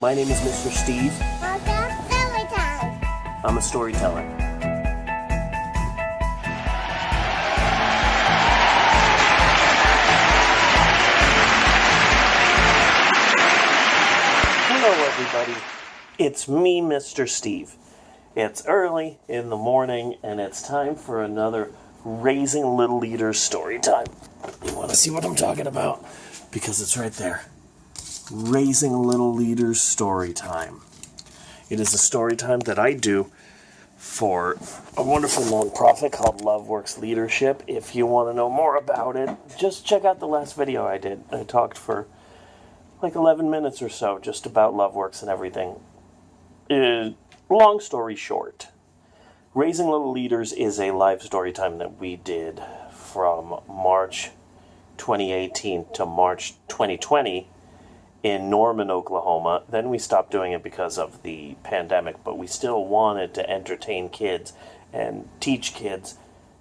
My name is Mr. Steve. Welcome to Storytime. I'm a storyteller. Hello, everybody. It's me, Mr. Steve. It's early in the morning, and it's time for another Raising Little Leaders story time. You want to see what I'm talking about? Because it's right there. Raising Little Leaders story time. It is a story time that I do for a wonderful nonprofit called Loveworks Leadership. If you want to know more about it, just check out the last video I did. I talked for like 11 minutes or so just about Loveworks and everything. Long story short, Raising Little Leaders is a live story time that we did from March 2018 to March 2020 in Norman, Oklahoma. Then we stopped doing it because of the pandemic, but we still wanted to entertain kids and teach kids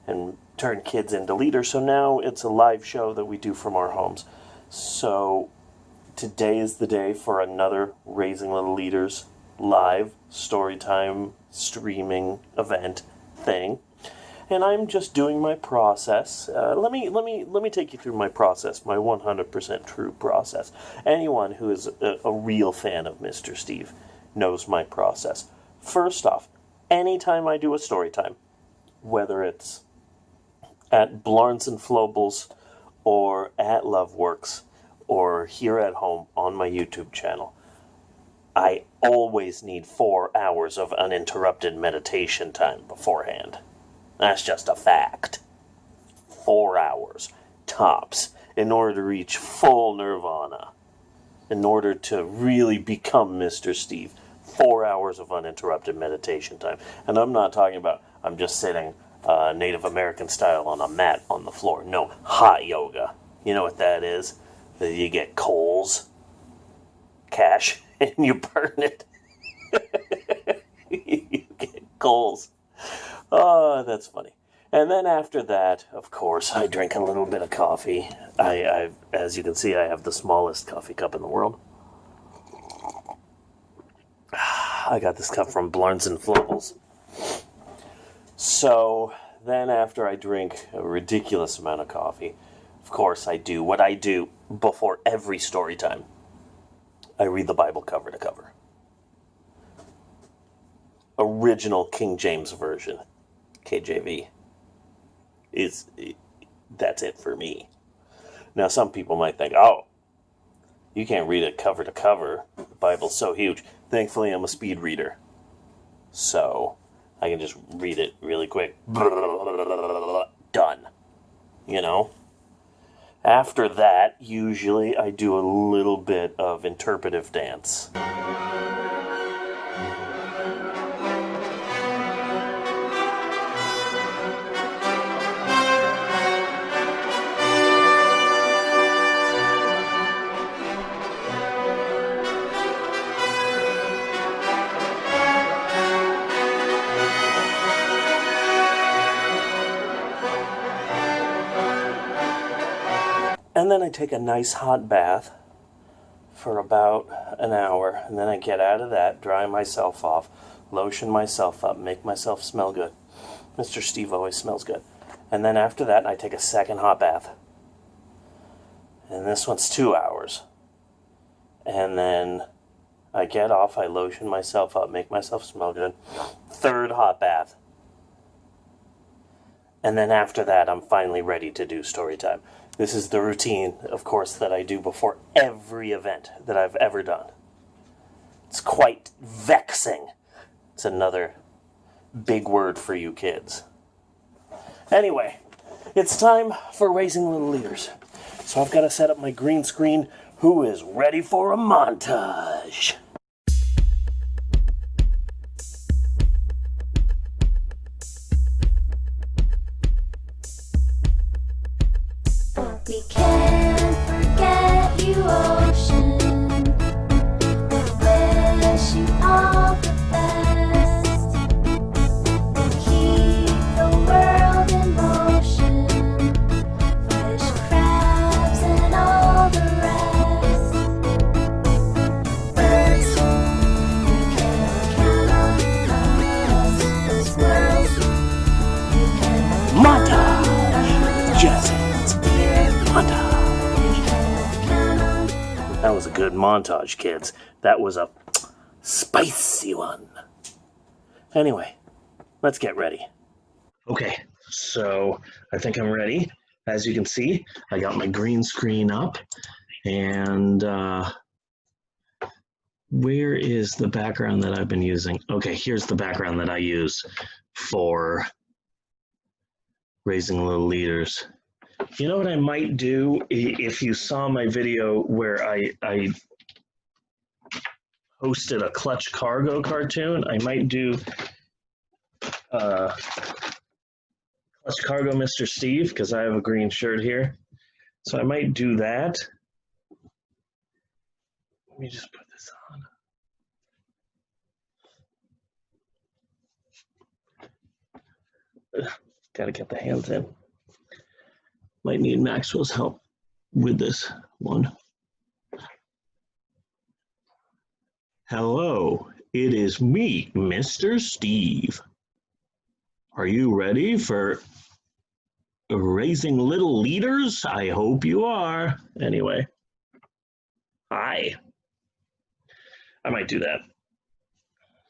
and turn kids into leaders. So now it's a live show that we do from our homes. So today is the day for another Raising Little Leaders live storytime streaming event thing. And I'm just doing my process. Let me take you through my process, my 100% true process. Anyone who is a real fan of Mr. Steve knows my process. First off, anytime I do a story time, whether it's at Blarns and Flobles or at Loveworks or here at home on my YouTube channel, I always need 4 hours of uninterrupted meditation time beforehand. That's just a fact. 4 hours, tops, in order to reach full nirvana. In order to really become Mr. Steve. 4 hours of uninterrupted meditation time. And I'm not talking about, I'm just sitting Native American style on a mat on the floor. No, hot yoga. You know what that is? You get coals, cash, and you burn it. You get coals. Oh, that's funny. And then after that, of course, I drink a little bit of coffee. I as you can see, I have the smallest coffee cup in the world. I got this cup from Blarns and Flobles. So then after I drink a ridiculous amount of coffee, of course I do what I do before every story time. I read the Bible cover to cover. Original King James Version, KJV, that's it for me. Now some people might think, oh, you can't read it cover to cover. The Bible's so huge. Thankfully, I'm a speed reader, so I can just read it really quick. Done. You know? After that, usually I do a little bit of interpretive dance. And then I take a nice hot bath for about an hour, and then I get out of that, dry myself off, lotion myself up, make myself smell good. Mr. Steve always smells good. And then after that, I take a second hot bath. And this one's 2 hours. And then I get off, I lotion myself up, make myself smell good. Third hot bath. And then after that, I'm finally ready to do story time. This is the routine, of course, that I do before every event that I've ever done. It's quite vexing. It's another big word for you kids. Anyway, it's time for Raising Little Leaders. So I've got to set up my green screen. Who is ready for a montage? We can't forget you, ocean. We wish you all the best. Keep the world in motion. Fish, crabs, and all the rest. Birds montage, kids. That was a spicy one. Anyway, let's get ready. Okay, so I think I'm ready. As you can see, I got my green screen up, and where is the background that I've been using? Okay, here's the background that I use for Raising Little Leaders. You know what I might do? If you saw my video where I hosted a Clutch Cargo cartoon, I might do Clutch Cargo Mr. Steve, because I have a green shirt here. So I might do that. Let me just put this on. Gotta get the hands in. Might need Maxwell's help with this one. Hello, it is me, Mr. Steve. Are you ready for Raising Little Leaders? I hope you are. Anyway, hi. I might do that.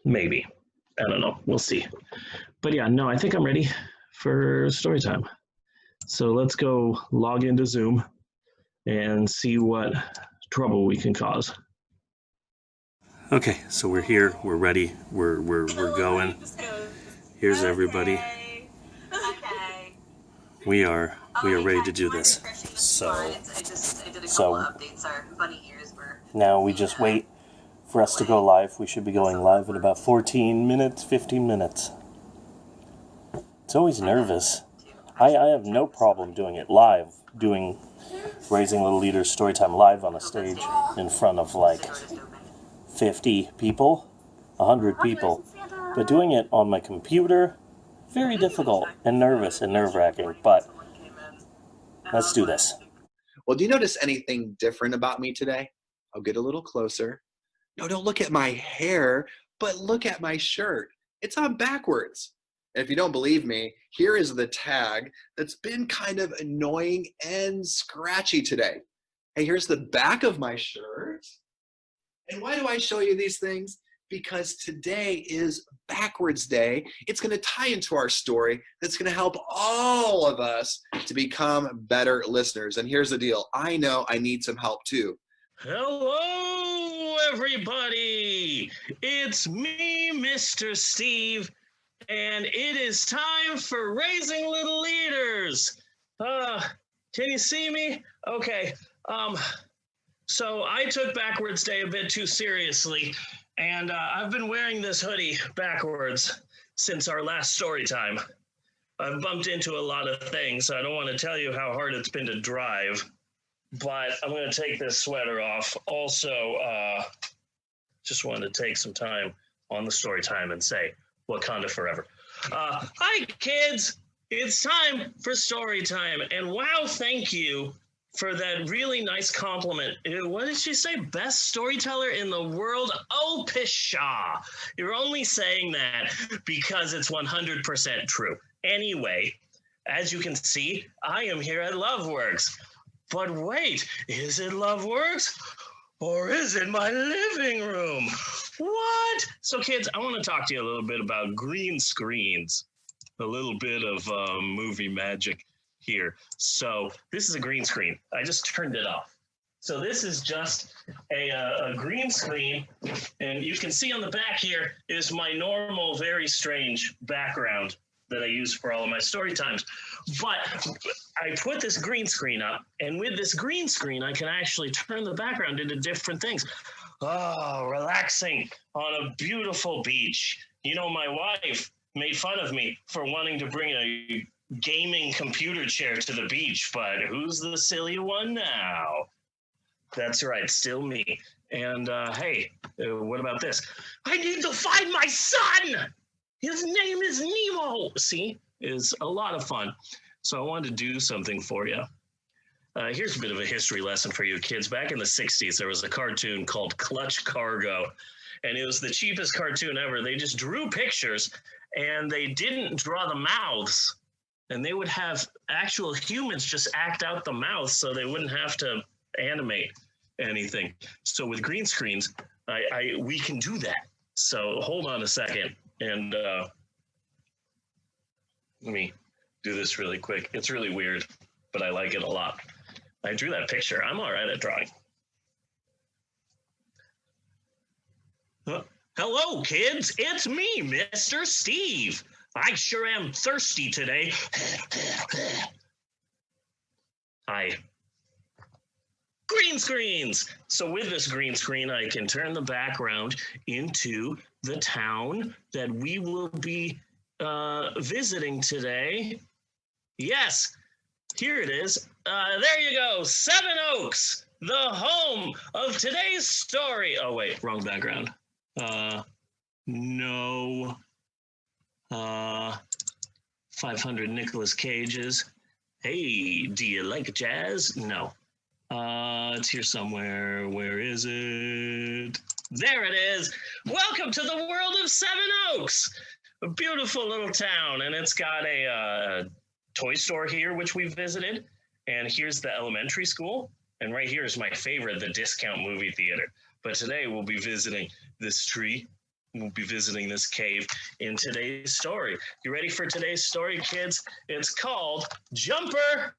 Maybe. I don't know. We'll see. But yeah, no, I think I'm ready for story time. So let's go log into Zoom and see what trouble we can cause. Okay, so we're here, we're ready, we're going. Here's everybody. We are ready to do this. So now we just wait for us to go live. We should be going live in about 15 minutes. It's always nervous. I have no problem doing it live, doing Raising Little Leaders Storytime live on a stage in front of like 50 people, 100 people. But doing it on my computer, very difficult and nervous and nerve-wracking, but let's do this. Well, do you notice anything different about me today? I'll get a little closer. No, don't look at my hair, but look at my shirt. It's on backwards. And if you don't believe me, here is the tag that's been kind of annoying and scratchy today. Hey, here's the back of my shirt. And why do I show you these things? Because today is Backwards Day. It's going to tie into our story that's going to help all of us to become better listeners. And here's the deal. I know I need some help too. Hello, everybody. It's me, Mr. Steve. And it is time for Raising Little Leaders. Can you see me? Okay. So I took Backwards Day a bit too seriously, and I've been wearing this hoodie backwards since our last story time. I've bumped into a lot of things. So I don't want to tell you how hard it's been to drive, but I'm going to take this sweater off. Also, just wanted to take some time on the story time and say, Wakanda forever. Hi, kids. It's time for story time. And wow, thank you for that really nice compliment. What did she say? Best storyteller in the world? Oh, pshaw. You're only saying that because it's 100% true. Anyway, as you can see, I am here at Loveworks. But wait, is it Loveworks? Or is it my living room? What? So kids, I want to talk to you a little bit about green screens. A little bit of movie magic here. So this is a green screen. I just turned it off. So this is just a green screen. And you can see on the back here is my normal, very strange background that I use for all of my story times. But I put this green screen up, and with this green screen, I can actually turn the background into different things. Oh, relaxing on a beautiful beach. You know, my wife made fun of me for wanting to bring a gaming computer chair to the beach, but who's the silly one now? That's right, still me. And hey, what about this? I need to find my son! His name is Nemo. See, is a lot of fun. So I wanted to do something for you. Here's a bit of a history lesson for you kids. Back in the 60s, there was a cartoon called Clutch Cargo, and it was the cheapest cartoon ever. They just drew pictures, and they didn't draw the mouths, and they would have actual humans just act out the mouths so they wouldn't have to animate. anything. So with green screens, we can do that. So hold on a second, and let me do this really quick. It's really weird, but I like it a lot. I drew that picture. I'm all right at drawing. Hello, kids. It's me, Mr. Steve. I sure am thirsty today. Hi. Green screens. So with this green screen, I can turn the background into the town that we will be visiting today. Yes, here it is. There you go. Seven Oaks, the home of today's story. Oh, wait, wrong background. No. 500 Nicolas Cages. Hey, do you like jazz? No. It's here somewhere. Where is it? There it is. Welcome to the world of Seven Oaks. A beautiful little town, and it's got a toy store here, which we visited. And here's the elementary school. And right here is my favorite, the Discount Movie Theater. But today we'll be visiting this tree. We'll be visiting this cave in today's story. You ready for today's story, kids? It's called Jumper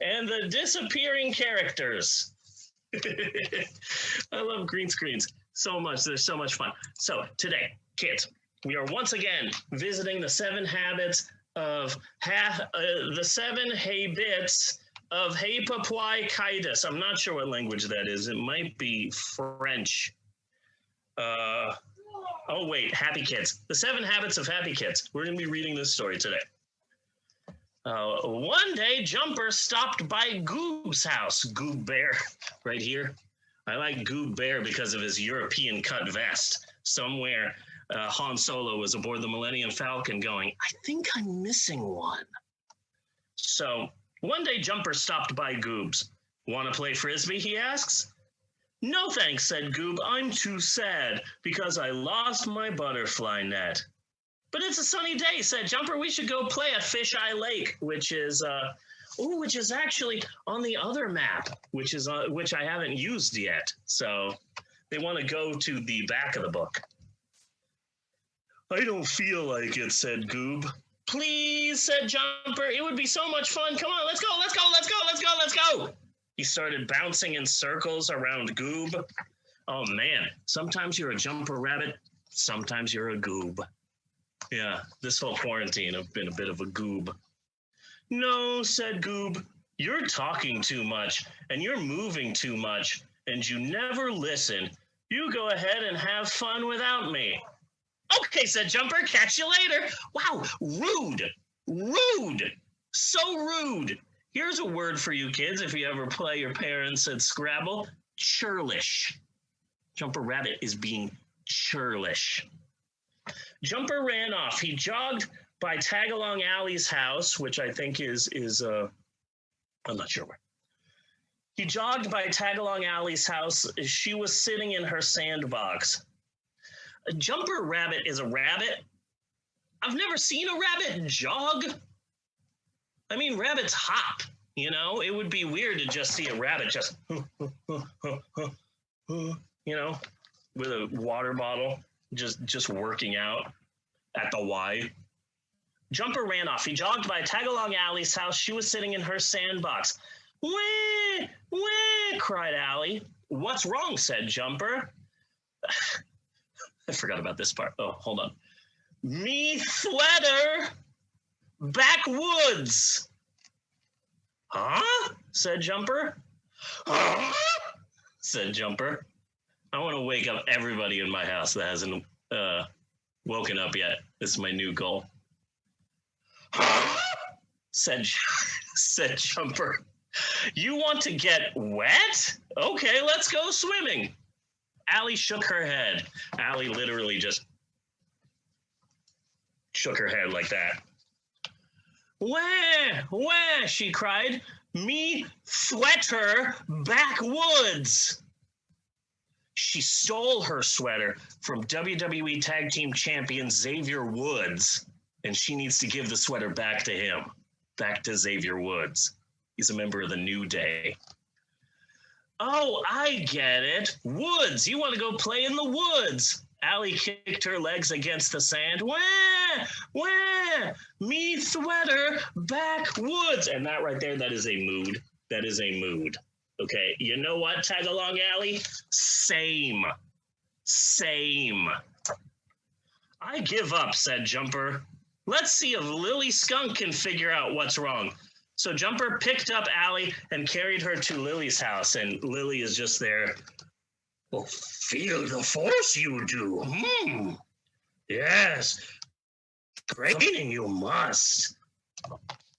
and the Disappearing Characters. I love green screens so much. They're so much fun. So today, kids, we are once again visiting the 7 habits of the 7 habits of hyperactive. I'm not sure what language that is. It might be French. Oh wait, Happy Kids. The 7 habits of happy kids. We're going to be reading this story today. One day, Jumper stopped by Goose House. Goob Bear, right here. I like Goob Bear because of his European cut vest. Somewhere, Han Solo was aboard the Millennium Falcon going, I think I'm missing one. So, one day, Jumper stopped by Goob's. Want to play Frisbee, he asks. No thanks, said Goob. I'm too sad because I lost my butterfly net. But it's a sunny day, said Jumper. We should go play at Fish Eye Lake, which is actually on the other map, which I haven't used yet. So they want to go to the back of the book. I don't feel like it, said Goob. Please, said Jumper. It would be so much fun. Come on, let's go, let's go, let's go, let's go, let's go. He started bouncing in circles around Goob. Oh, man. Sometimes you're a Jumper rabbit. Sometimes you're a Goob. Yeah, this whole quarantine I've been a bit of a Goob. No, said Goob. You're talking too much, and you're moving too much, and you never listen. You go ahead and have fun without me. Okay, said Jumper. Catch you later. Wow, rude. Rude. So rude. Here's a word for you kids if you ever play your parents at Scrabble. Churlish. Jumper Rabbit is being churlish. Jumper ran off. He jogged by Tagalong Alley's house, which I think is I'm not sure where. He jogged by Tagalong Alley's house. She was sitting in her sandbox. A Jumper Rabbit is a rabbit. I've never seen a rabbit jog. I mean, rabbits hop, you know? It would be weird to just see a rabbit just, you know, with a water bottle, just working out at the Y. Jumper ran off. He jogged by Tagalong Alley's house. She was sitting in her sandbox. Wah, wah, cried Allie. What's wrong, said Jumper. I forgot about this part. Oh, hold on. Me sweater. Backwoods. Huh? Said Jumper. Huh? Said Jumper. I want to wake up everybody in my house that hasn't woken up yet. This is my new goal. Huh? Said Jumper. You want to get wet? Okay, let's go swimming. Allie shook her head. Allie literally just shook her head like that. Where, she cried. Me sweater backwoods. She stole her sweater from WWE Tag Team Champion Xavier Woods, and she needs to give the sweater back to him, back to Xavier Woods. He's a member of the New Day. Oh, I get it. Woods. You want to go play in the woods. Allie kicked her legs against the sand. Wah! Wah! Me sweater, backwoods. And that right there, that is a mood. That is a mood. Okay, you know what, Tag Along Allie? Same. Same. I give up, said Jumper. Let's see if Lily Skunk can figure out what's wrong. So Jumper picked up Allie and carried her to Lily's house, and Lily is just there. Oh, feel the force you do. Yes. Training you must.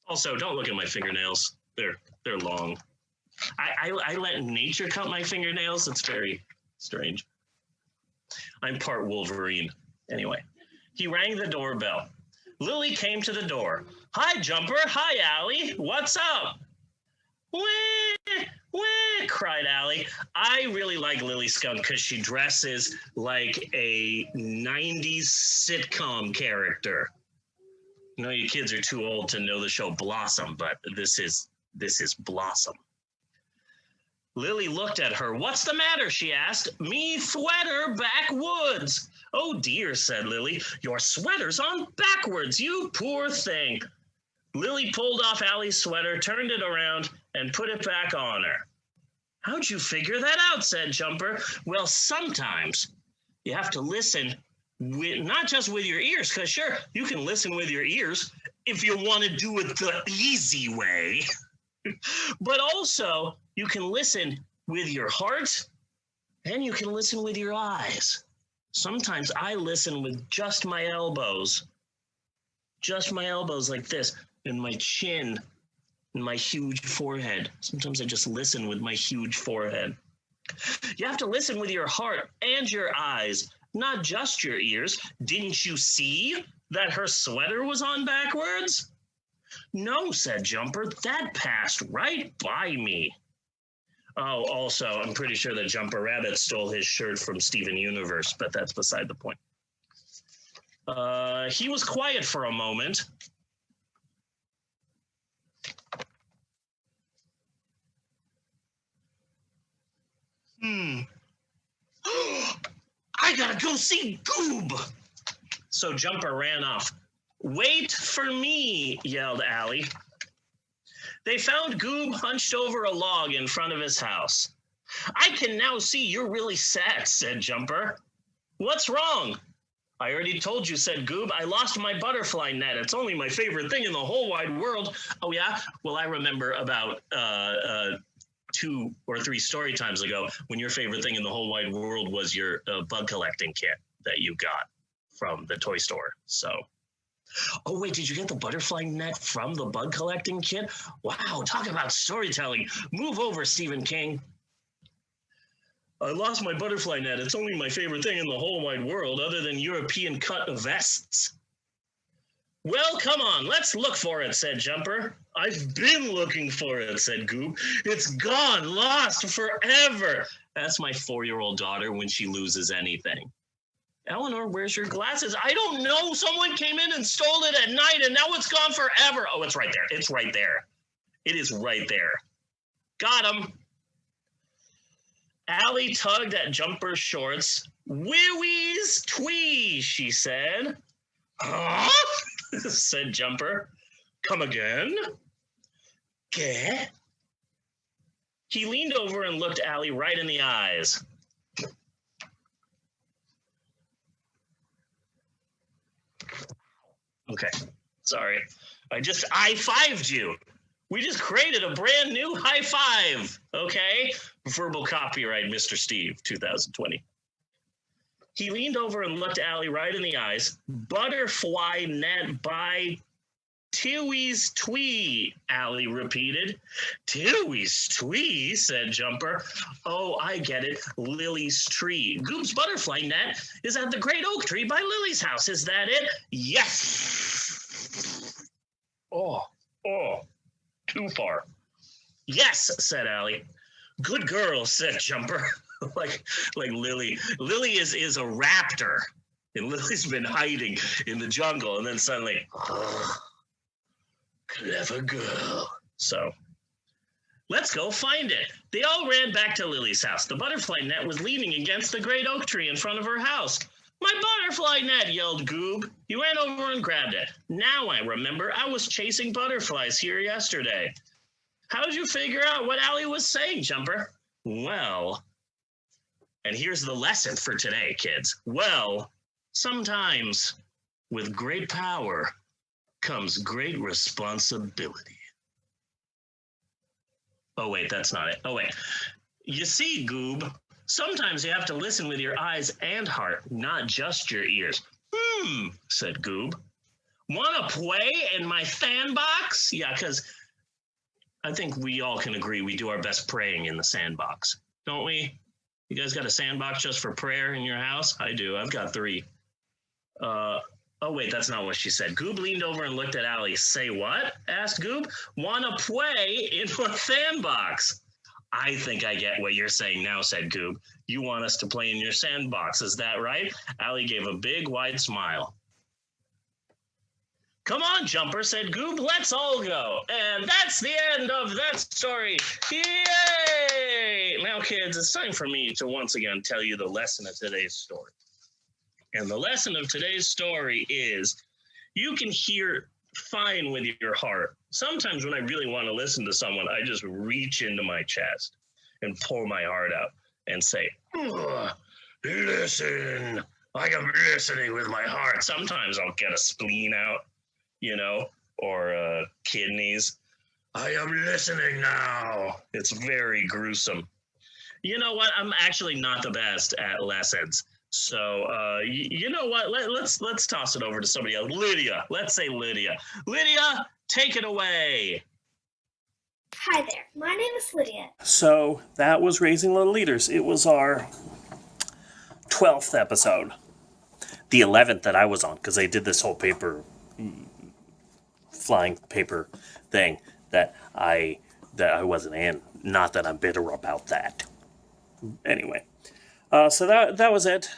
Also, don't look at my fingernails. They're long. I let nature cut my fingernails. It's very strange. I'm part Wolverine. Anyway, he rang the doorbell. Lily came to the door. Hi, Jumper. Hi, Allie. What's up? Wah, wah, cried Allie. I really like Lily Skunk because she dresses like a 90s sitcom character. You know, you kids are too old to know the show Blossom, but this is Blossom. Lily looked at her. What's the matter? She asked. Me sweater backwoods. Oh dear, said Lily. Your sweater's on backwards, you poor thing. Lily pulled off Allie's sweater, turned it around, and put it back on her. How'd you figure that out? Said Jumper. Well, sometimes you have to listen with not just with your ears, because sure, you can listen with your ears if you want to do it the easy way. But also, you can listen with your heart and you can listen with your eyes. Sometimes I listen with just my elbows like this, and my chin and my huge forehead. Sometimes I just listen with my huge forehead. You have to listen with your heart and your eyes, not just your ears. Didn't you see that her sweater was on backwards? No, said Jumper, that passed right by me. Oh, also, I'm pretty sure that Jumper Rabbit stole his shirt from Steven Universe, but that's beside the point. He was quiet for a moment. I gotta go see Goob. So Jumper ran off. Wait for me, yelled Allie. They found Goob hunched over a log in front of his house. I can now see you're really sad, said Jumper. What's wrong? I already told you, said Goob. I lost my butterfly net. It's only my favorite thing in the whole wide world. Oh, yeah? Well, I remember about 2 or 3 story times ago when your favorite thing in the whole wide world was your bug collecting kit that you got from the toy store. So, oh, wait, did you get the butterfly net from the bug collecting kit? Wow, talk about storytelling. Move over, Stephen King. I lost my butterfly net. It's only my favorite thing in the whole wide world other than European cut vests. Well, come on, let's look for it, said Jumper. I've been looking for it, said Goob. It's gone, lost forever. That's my 4-year-old daughter when she loses anything. Eleanor, where's your glasses? I don't know. Someone came in and stole it at night, and now it's gone forever. Oh, it's right there. It's right there. It is right there. Got him. Allie tugged at Jumper's shorts. Wee-wees twee, she said. Huh? said Jumper. Come again? Ge? He leaned over and looked Allie right in the eyes. Okay, sorry. I 5'd you. We just created a brand new high five, okay? Verbal copyright, Mr. Steve, 2020. He leaned over and looked Allie right in the eyes. Butterfly net by Tiwi's twee, Allie repeated. Tiwi's twee, said Jumper. Oh, I get it. Lily's tree. Goob's butterfly net is at the great oak tree by Lily's house. Is that it? Yes. Oh, too far. Yes, said Allie. Good girl, said Jumper. like Lily. Lily is a raptor. And Lily's been hiding in the jungle. And then suddenly, clever girl. So Let's go find it. They all ran back to Lily's house. The butterfly net was leaning against the great oak tree in front of her house. My butterfly net, yelled Goob. He ran over and grabbed it. Now I remember, I was chasing butterflies here yesterday. How'd you figure out what Allie was saying, Jumper? Well, and here's the lesson for today, kids. Well, sometimes with great power comes great responsibility. Oh, wait, that's not it. Oh, wait. You see, Goob, sometimes you have to listen with your eyes and heart, not just your ears. Said Goob. Want to play in my sandbox? Yeah, because I think we all can agree we do our best praying in the sandbox, don't we? You guys got a sandbox just for prayer in your house? I do. I've got 3. Oh, wait, that's not what she said. Goob leaned over and looked at Allie. Say what? Asked Goob. Want to play in a sandbox? I think I get what you're saying now, said Goob. You want us to play in your sandbox, is that right? Allie gave a big, wide smile. Come on, Jumper, said Goob. Let's all go. And that's the end of that story. Yay! Now, kids, it's time for me to once again tell you the lesson of today's story. And the lesson of today's story is you can hear fine with your heart. Sometimes when I really want to listen to someone, I just reach into my chest and pull my heart out and say, listen, I am listening with my heart. Sometimes I'll get a spleen out, or kidneys. I am listening now. It's very gruesome. You know what? I'm actually not the best at lessons. So, you know what? Let's toss it over to somebody else. Lydia. Let's say Lydia. Lydia, take it away. Hi there, my name is Lydia. So that was Raising Little Leaders. It was our 12th episode. The 11th that I was on, because I did this whole flying paper thing that I wasn't in. Not that I'm bitter about that. Anyway. So that was it.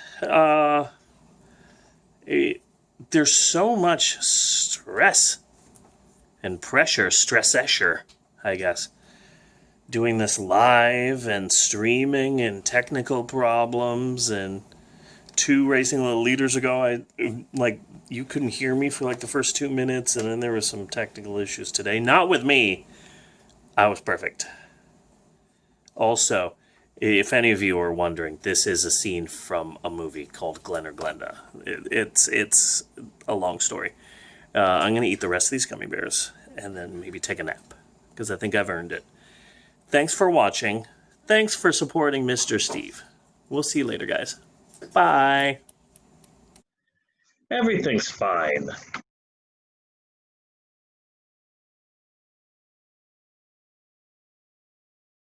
There's so much stress and pressure, stress-esher, I guess, doing this live and streaming and technical problems. And 2 Raising Little Leaders ago, you couldn't hear me for the first 2 minutes, and then there was some technical issues today. Not with me. I was perfect. Also, if any of you are wondering, this is a scene from a movie called Glen or Glenda. It's a long story. I'm going to eat the rest of these gummy bears and then maybe take a nap because I think I've earned it. Thanks for watching. Thanks for supporting Mr. Steve. We'll see you later, guys. Bye. Everything's fine.